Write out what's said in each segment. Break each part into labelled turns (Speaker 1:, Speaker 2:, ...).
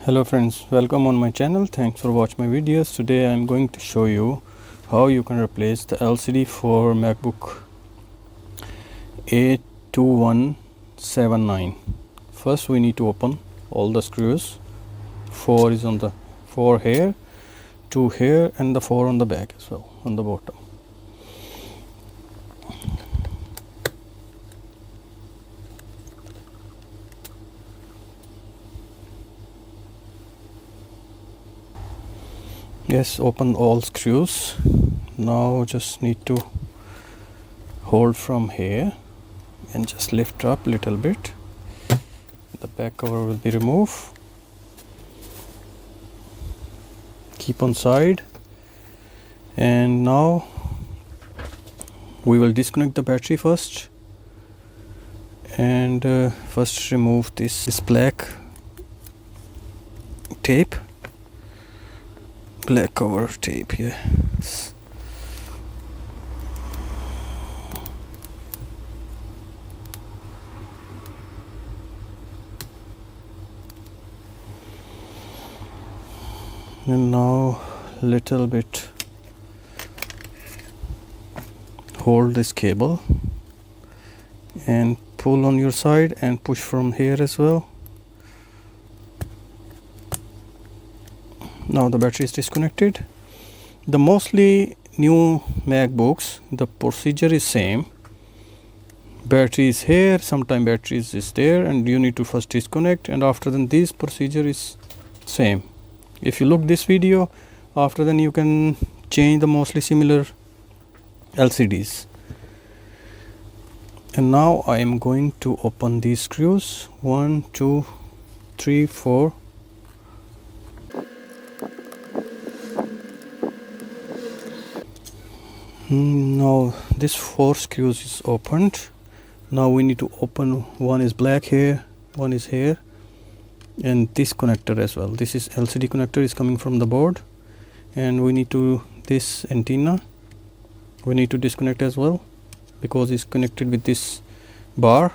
Speaker 1: Hello friends, welcome on my channel. Thanks for watching my videos. Today I am going to show you how you can replace the LCD for MacBook A2179. First we need to open all the screws. 4 is on the 4 here, 2 here and the 4 on the back as well on the bottom. Yes, open all screws. Now just need to hold from here and just lift up a little bit. The back cover will be removed. Keep on side, and now we will disconnect the battery first, and first remove this black tape, black cover tape here. And now little bit hold this cable and pull on your side and push from here as well. Now the battery is disconnected. The mostly new MacBooks, the procedure is same. Battery is here, sometime battery is there, and you need to first disconnect, and after then this procedure is same. If you look this video, after then you can change the mostly similar LCDs. And now I am going to open these screws. 1, 2, 3, 4. Now this 4 screws is opened. Now we need to open, one is black here, one is here, and this connector as well. This is LCD connector is coming from the board, and we need to, this antenna we need to disconnect as well because it's connected with this bar.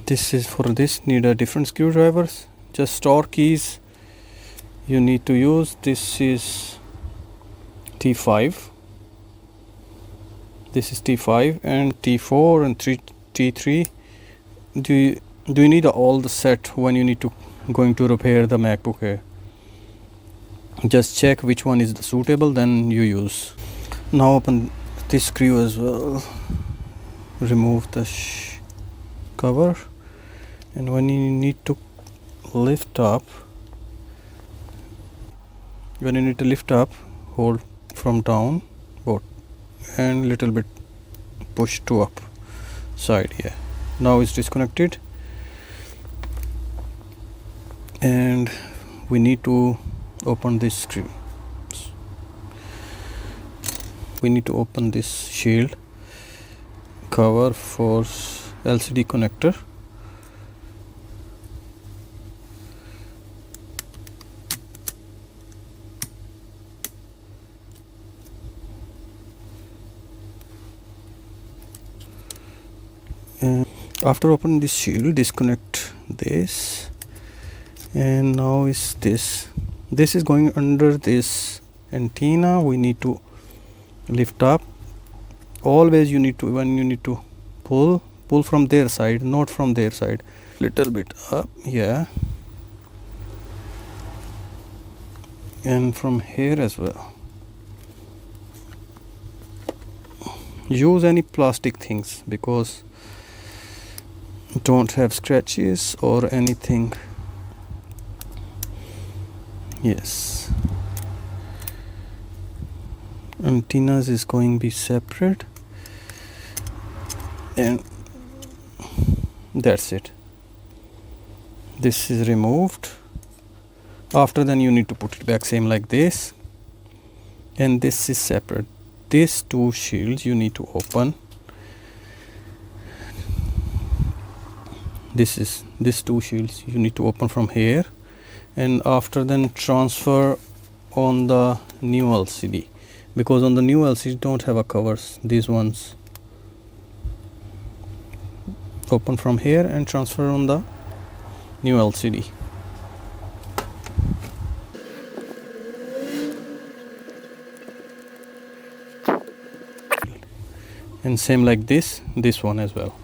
Speaker 1: This is for this need a different screwdrivers. Just Torx keys you need to use. This is T5. This is T5 and T4 and T3. Do you need all the set when you need to going to repair the MacBook Air? Just check which one is the suitable, then you use. Now open this screw as well. Remove the cover, and when you need to lift up, hold from down both and little bit push to up side here. Now it's disconnected, and we need to open this screw. We need to open this shield cover for LCD connector. And after opening this shield, disconnect this, and now is this is going under this antenna. We need to lift up. Always you need to, when you need to pull from their side, not from their side. Little bit up, yeah, and from here as well. Use any plastic things because don't have scratches or anything. Yes, antennas is going to be separate, and that's it. This is removed. After then you need to put it back same like this, and this is separate. These two shields you need to open. this two shields you need to open from here, and after then transfer on the new LCD, because on the new LCD don't have a covers. These ones open from here and transfer on the new LCD. And same like this one as well.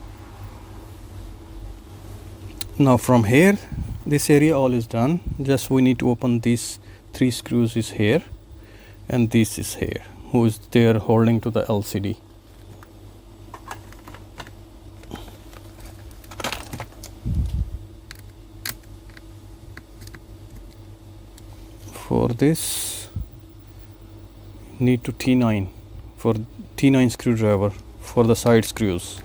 Speaker 1: Now from here, this area all is done. Just we need to open these 3 screws is here, and this is here, who is there holding to the LCD. For this need to T9 for T9 screwdriver for the side screws.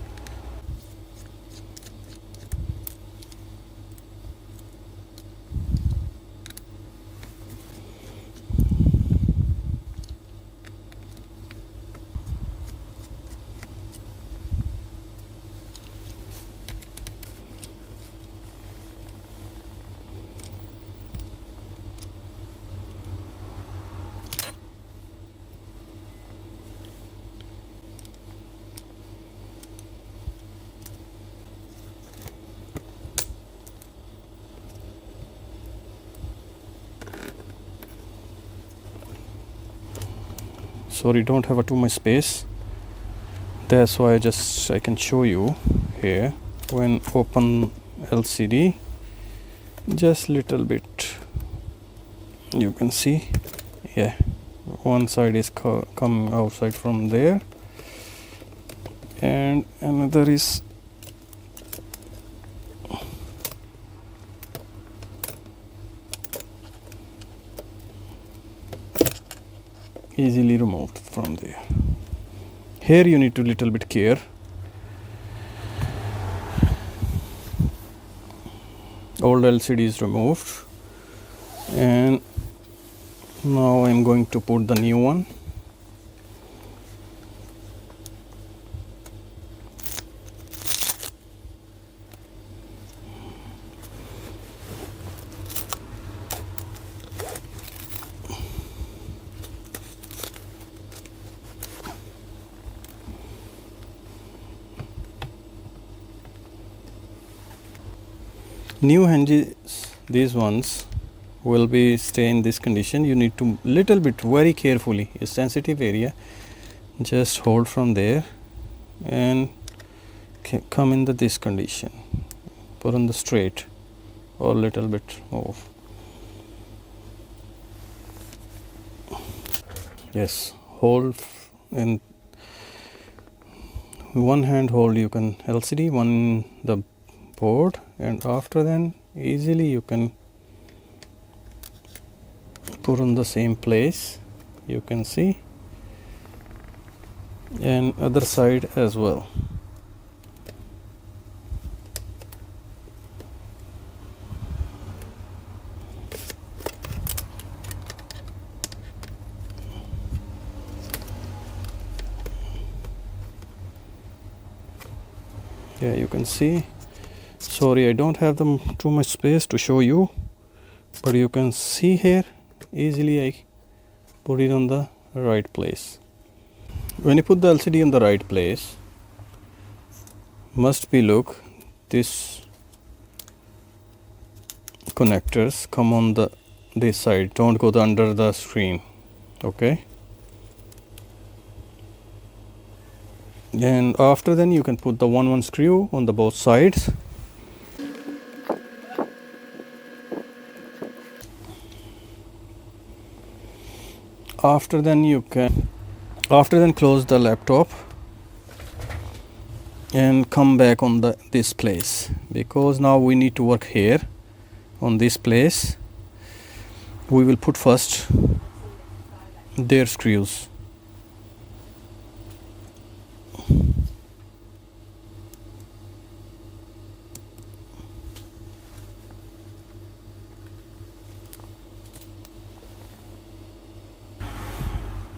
Speaker 1: Sorry, don't have too much space. That's why I can show you here. When open LCD, just little bit, you can see, yeah, one side is coming outside from there, and another is easily removed from there. Here you need to little bit care. Old LCD is removed, and now I'm going to put the new one. New hinges, these ones will be stay in this condition. You need to little bit very carefully, a sensitive area, just hold from there and come in this condition, put on the straight or little bit off. Yes, hold in one hand, hold you can LCD, one the board, and after then easily you can put on the same place, you can see, and other side as well. Yeah, you can see. Sorry, I don't have too much space to show you, but you can see here easily I put it on the right place. When you put the LCD in the right place, must be look, this connectors come on this side, don't go under the screen, okay? And after then you can put the one screw on the both sides. After then close the laptop and come back on this place, because now we need to work here on this place. We will put first their screws.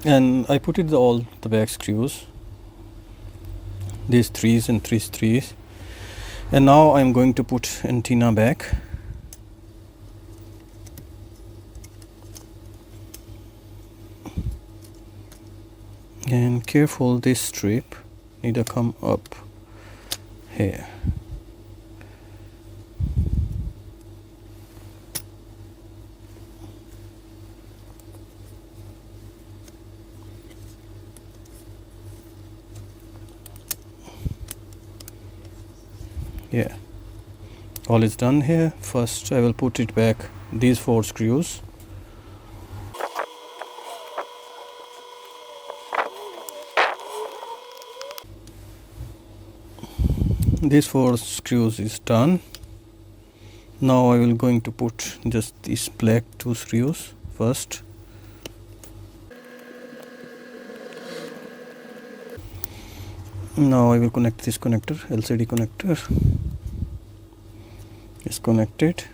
Speaker 1: And I put it all the back screws, these threes and threes, And now I'm going to put antenna back. And careful, this strip need to come up here. Yeah, all is done here. First I will put it back, these 4 screws. These 4 screws is done. Now I will going to put just these black 2 screws first. Now I will connect this connector, LCD connector is connected.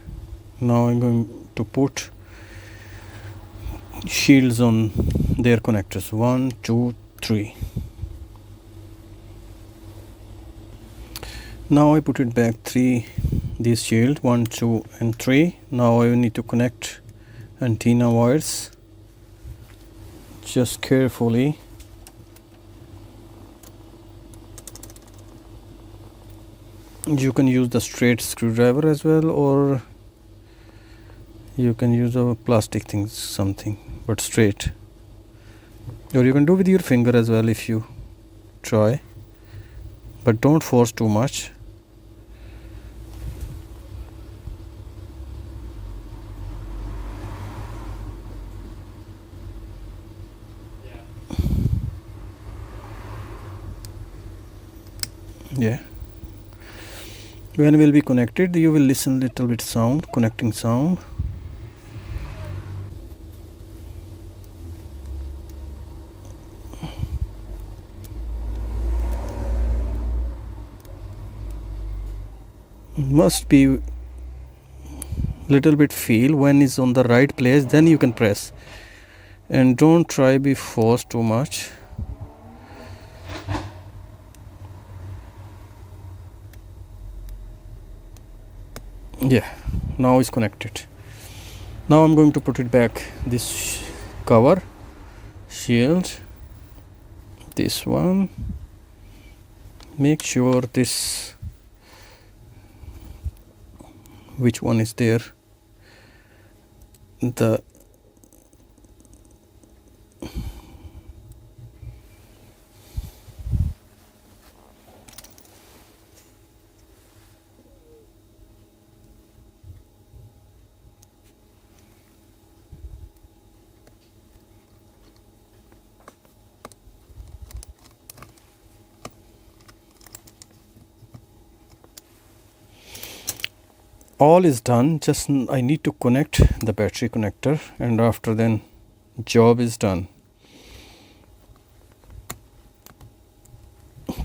Speaker 1: Now I'm going to put shields on their connectors, 1, 2, 3. Now I put it back 3, this shield, 1, 2 and 3. Now I need to connect antenna wires, just carefully. You can use the straight screwdriver as well, or you can use a plastic thing, something, but straight. Or you can do with your finger as well if you try, but don't force too much. Yeah. When will be connected, you will listen little bit sound, connecting sound. Must be little bit feel when is on the right place, then you can press, and don't try be forced too much. Yeah, now it's connected. Now I'm going to put it back, this cover shield, this one. Make sure this, which one is there, the all is done. Just I need to connect the battery connector, and after then job is done.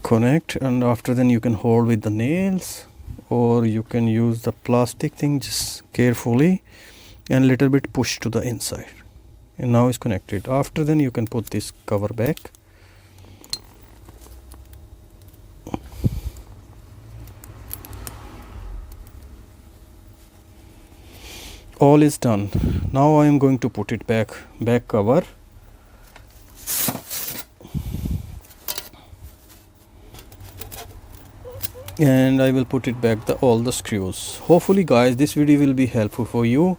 Speaker 1: Connect, and after then you can hold with the nails, or you can use the plastic thing, just carefully and little bit push to the inside, and now it's connected. After then you can put this cover back. All is done. Now I am going to put it back cover. And I will put it back all the screws. Hopefully guys, this video will be helpful for you.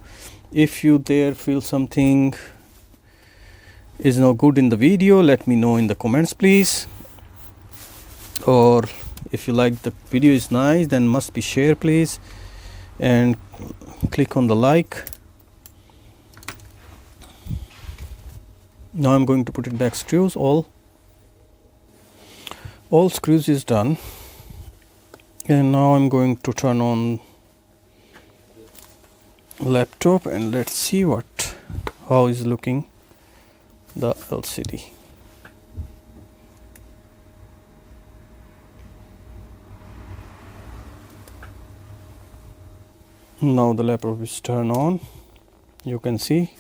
Speaker 1: If you there feel something is not good in the video, let me know in the comments please. Or if you like the video is nice, then must be share please, and click on the like. Now I'm going to put it back screws. All screws is done, and now I'm going to turn on laptop, and let's see how is looking the LCD. Now the laptop is turned on. You can see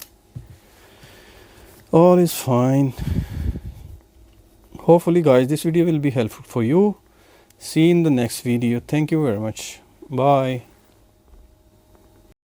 Speaker 1: all is fine. Hopefully guys, this video will be helpful for you. See you in the next video. Thank you very much. Bye.